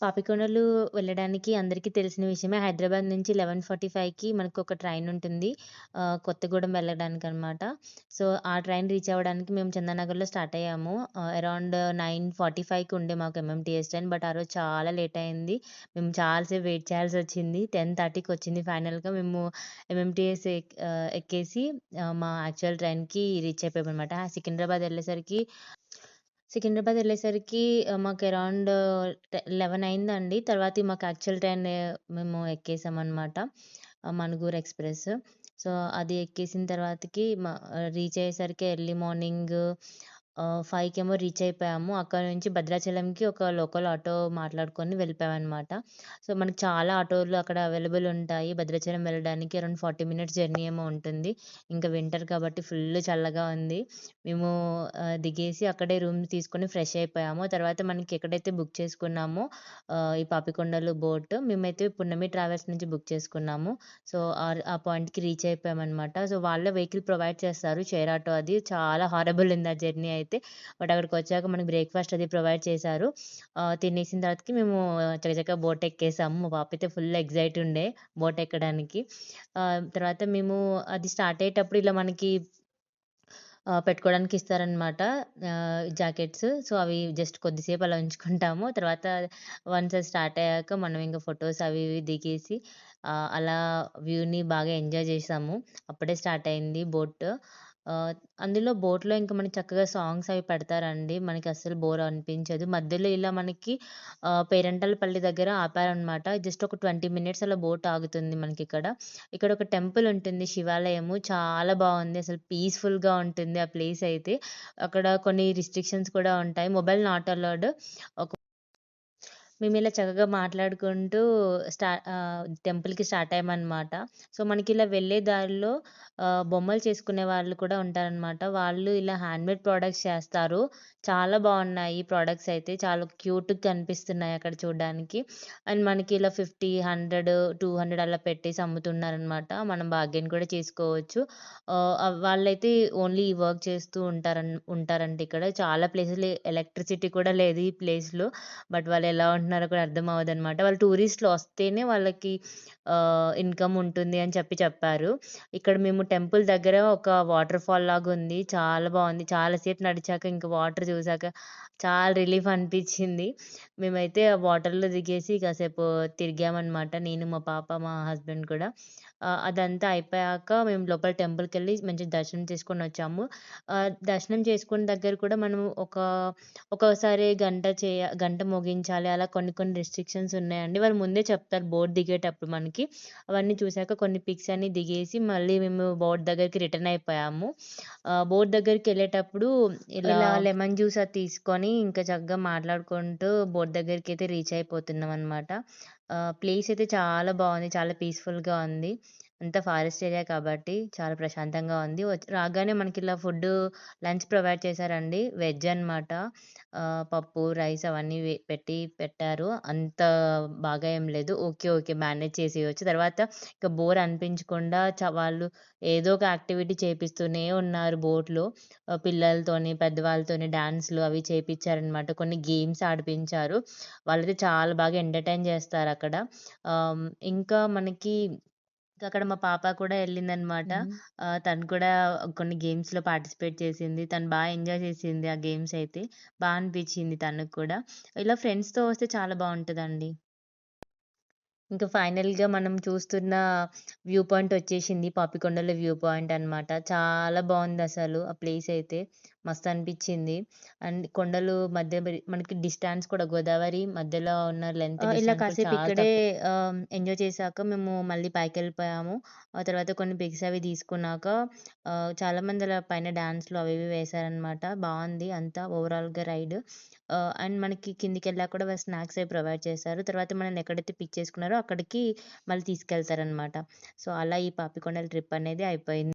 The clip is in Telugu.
పాపికొండలు వెళ్ళడానికి అందరికీ తెలిసిన విషయమే. హైదరాబాద్ నుంచి 11:45కి మనకొక ట్రైన్ ఉంటుంది. కొత్తగూడెం వెళ్ళడానికనమాట. సో, ఆ ట్రైన్ రీచ్ అవ్వడానికి మేము చందానగర్‌లో స్టార్ట్ అయ్యాము. అరౌండ్ 9:45కి ఉండే మాకు ఎంఎంటీఎస్ ట్రైన్. బట్ ఆ రోజు చాలా లేట్ అయింది. మేము చాలా సేపు వెయిట్ చేయాల్సొచ్చింది. 10:30కి వచ్చింది ఫైనల్‌గా. మేము ఎంఎంటీఎస్ ఎక్కేసి మా యాక్చువల్ ట్రైన్‌కి రీచ్ అయిపోయామనమాట. సికింద్రాబాద్ ఎళ్ళేసరికి మాకు అరౌండ్ 11 అయిందండి. తర్వాత మాకు యాక్చువల్ ట్రైన్ మేము ఎక్కేసామనమాట. మణుగూరు ఎక్స్‌ప్రెస్. సో, అది ఎక్కేసిన తర్వాతకి రీచ్ అయ్యేసరికి ఎర్లీ మార్నింగ్ 5కేమో రీచ్ అయిపోయాము. అక్కడ నుంచి భద్రాచలంకి ఒక లోకల్ ఆటో మాట్లాడుకొని వెళ్ళిపోయామనమాట. సో, మనకి చాలా ఆటోలు అక్కడ అవైలబుల్ ఉంటాయి. భద్రాచలం వెళ్ళడానికి అరౌండ్ 40 మినిట్స్ జర్నీ ఏమో ఉంటుంది. ఇంకా వింటర్ కాబట్టి ఫుల్ చల్లగా ఉంది. మేము దిగేసి అక్కడే రూమ్ తీసుకొని ఫ్రెష్ అయిపోయాము. తర్వాత మనకి ఎక్కడైతే బుక్ చేసుకున్నామో ఈ పాపికొండలు బోట్ మేమైతే పున్నమి ట్రావెల్స్ నుంచి బుక్ చేసుకున్నాము. సో, ఆ పాయింట్‌కి రీచ్ అయిపోయామనమాట. సో, వాళ్ళే వెహికల్ ప్రొవైడ్ చేస్తారు. షేర్ ఆటో అది. చాలా హారబుల్ ఉంది ఆ జర్నీ అయితే. బట్ అక్కడికొచ్చాక మనకి బ్రేక్‌ఫాస్ట్ అది ప్రొవైడ్ చేశారు. తినేసిన తర్వాతకి మేము చకచకా బోట్ ఎక్కేసాము. మా పాప అయితే ఫుల్ ఎక్సైట్ ఉండే బోట్ ఎక్కడానికి. తర్వాత మేము అది స్టార్ట్ అయ్యేటప్పుడు ఇలా మనకి పెట్టుకోవడానికి ఇస్తారనమాట. జాకెట్స్. సో, అవి జస్ట్ కొద్దిసేపు అలా ఉంచుకుంటాము. తర్వాత వన్స్ అది స్టార్ట్ అయ్యాక మనం ఇంక ఫోటోస్ అవి ఇవి దిగేసి అలా వ్యూని బాగా ఎంజాయ్ చేశాము. అప్పుడే స్టార్ట్ అయింది బోట్. ఆహ్, అందులో బోట్‌లో ఇంక మనకి చక్కగా సాంగ్స్ అవి పెడతారండి. మనకి అస్సలు బోర్ అనిపించదు. మధ్యలో ఇలా మనకి పేరంటాలపల్లి దగ్గర ఆపారనమాట. జస్ట్ ఒక 20 మినిట్స్ అలా బోట్ ఆగుతుంది మనకిక్కడ. ఇక్కడ ఒక టెంపుల్ ఉంటుంది. శివాలయము. చాలా బావుంది. అసలు పీస్‌ఫుల్‌గా ఉంటుంది ఆ ప్లేస్ అయితే. అక్కడ కొన్ని రిస్ట్రిక్షన్స్ కూడా ఉంటాయి. Mobile not allowed. ఒక మేమిలా చక్కగా మాట్లాడుకుంటూ టెంపుల్‌కి స్టార్ట్ అయ్యామనమాట. సో, మనకిలా వెళ్ళే దారిలో బొమ్మలు చేసుకునే వాళ్ళు కూడా ఉంటారనమాట. వాళ్ళు ఇలా హ్యాండ్‌మేడ్ ప్రొడక్ట్స్ చేస్తారు. చాలా బావున్నాయి ప్రొడక్ట్స్ అయితే. చాలా క్యూట్‌గా కనిపిస్తున్నాయి అక్కడ చూడ్డానికి. అండ్ మనకి ఇలా 50, 100, 200 అలా పెట్టేసి అమ్ముతున్నారనమాట. మనం బార్గెయిన్ కూడా చేసుకోవచ్చు. వాళ్ళైతే ఓన్లీ ఈ వర్క్ చేస్తూ ఉంటారంట ఇక్కడ. చాలా ప్లేసెస్‌లో ఎలక్ట్రిసిటీ కూడా లేదు ఈ ప్లేస్‌లో. బట్ వాళ్ళెలా ఉంటున్నారో కూడా అర్థం అవ్వదనమాట. వాళ్ళు టూరిస్ట్‌లు వస్తేనే వాళ్ళకి ఇన్‌కమ్ ఉంటుంది అని చెప్పారు. ఇక్కడ మేము టెంపుల్ దగ్గర ఒక వాటర్ ఫాల్ లాగుంది. చాలా బావుంది. చాలా సేపు నడిచాక ఇంక వాటర్ చూసాక చాలా రిలీఫ్ అనిపిచ్చింది. మేమైతే ఆ వాటర్‌లో దిగేసి కాసేపు తిరిగామనమాట. నేను, మా పాప, మా హస్బెండ్ కూడా. అదంతా అయిపోయాక మేము లోపల టెంపుల్‌కెళ్ళి మంచిగా దర్శనం చేసుకొనొచ్చాము. దర్శనం చేసుకున్న దగ్గర కూడా మనం ఒక్కోసారి గంట మోగించాలి. అలా కొన్ని కొన్ని రిస్ట్రిక్షన్స్ ఉన్నాయండి. వాళ్ళు ముందే చెప్తారు బోట్ దిగేటప్పుడు మనకి. అవన్నీ చూసాక కొన్ని పిక్స్ అన్నీ దిగేసి మళ్ళీ మేము బోట్ దగ్గరికి రిటర్న్ అయిపోయాము. బోట్ దగ్గరికెళ్ళేటప్పుడు ఇలా లెమన్ జ్యూస్ అది తీసుకొని ఇంకా చక్కగా మాట్లాడుకుంటూ బోట్ దగ్గరికైతే రీచ్ అయిపోతున్నామనమాట. ప్లేస్ అయితే చాలా బావుంది. చాలా పీస్‌ఫుల్‌గా ఉంది. అంతా ఫారెస్ట్ ఏరియా కాబట్టి చాలా ప్రశాంతంగా ఉంది. రాగానే మనకిలా లంచ్ ప్రొవైడ్ చేశారండి. వెజ్ అనమాట. పప్పు, రైస్ అవన్నీ పెట్టారు. అంత బాగా ఏం లేదు. ఓకే. ఓకే. మేనేజ్ చేసేయొచ్చు. తర్వాత ఇక బోర్ అనిపించకుండా వాళ్ళు ఏదో ఒక యాక్టివిటీ చేపిస్తూనే ఉన్నారు బోట్‌లో. పిల్లలతోని, పెద్దవాళ్ళతోని డాన్స్‌లు అవి చేపిచ్చారనమాట. కొన్ని గేమ్స్ ఆడిపించారు. వాళ్ళైతే చాలా బాగా ఎంటర్‌టైన్ చేస్తారక్కడ. ఇంకా మనకి అక్కడ మా పాప కూడా ఎళ్ళిందనమాట. తను కూడా కొన్ని గేమ్స్‌లో పార్టిసిపేట్ చేసింది. తను ఎంజాయ్ చేసింది ఆ గేమ్స్ అయితే. అనిపిచ్చింది తనకు కూడా. ఇలా ఫ్రెండ్స్‌తో వస్తే చాలా బావుంటదండి. ఇంకా ఫైనల్‌గా మనం చూస్తున్న వ్యూ పాయింట్ వచ్చేసింది. పాపికొండల వ్యూ పాయింట్ అనమాట. చాలా బావుందసలు ఆ ప్లేస్ అయితే. మస్తనిపిచ్చింది. అండ్ కొండలు మధ్య మనకి డిస్టెన్స్ కూడా గోదావరి మధ్యలో ఉన్న లెంత్ ఇలా డిస్టెన్స్ కూడా కాసేపు చాలా ఇక్కడే ఎంజాయ్ చేశాక మేము మళ్ళీ పైకెళ్ళిపోయాము. ఆ తర్వాత కొన్ని పిక్స్ అవి తీసుకున్నాక చాలామంది అలా పైన డాన్స్‌లు అవి ఇవి వేశారనమాట. బావుంది అంతా ఓవరాల్‌గా రైడ్. అండ్ మనకి కిందికెళ్ళాక కూడా వాళ్ళు స్నాక్స్ అవి ప్రొవైడ్ చేశారు. తర్వాత మనల్ని ఎక్కడైతే పిక్ చేసుకున్నారో అక్కడికి మళ్ళీ తీసుకెళ్తారనమాట. సో, అలా ఈ పాపికొండల ట్రిప్ అనేది అయిపోయింది.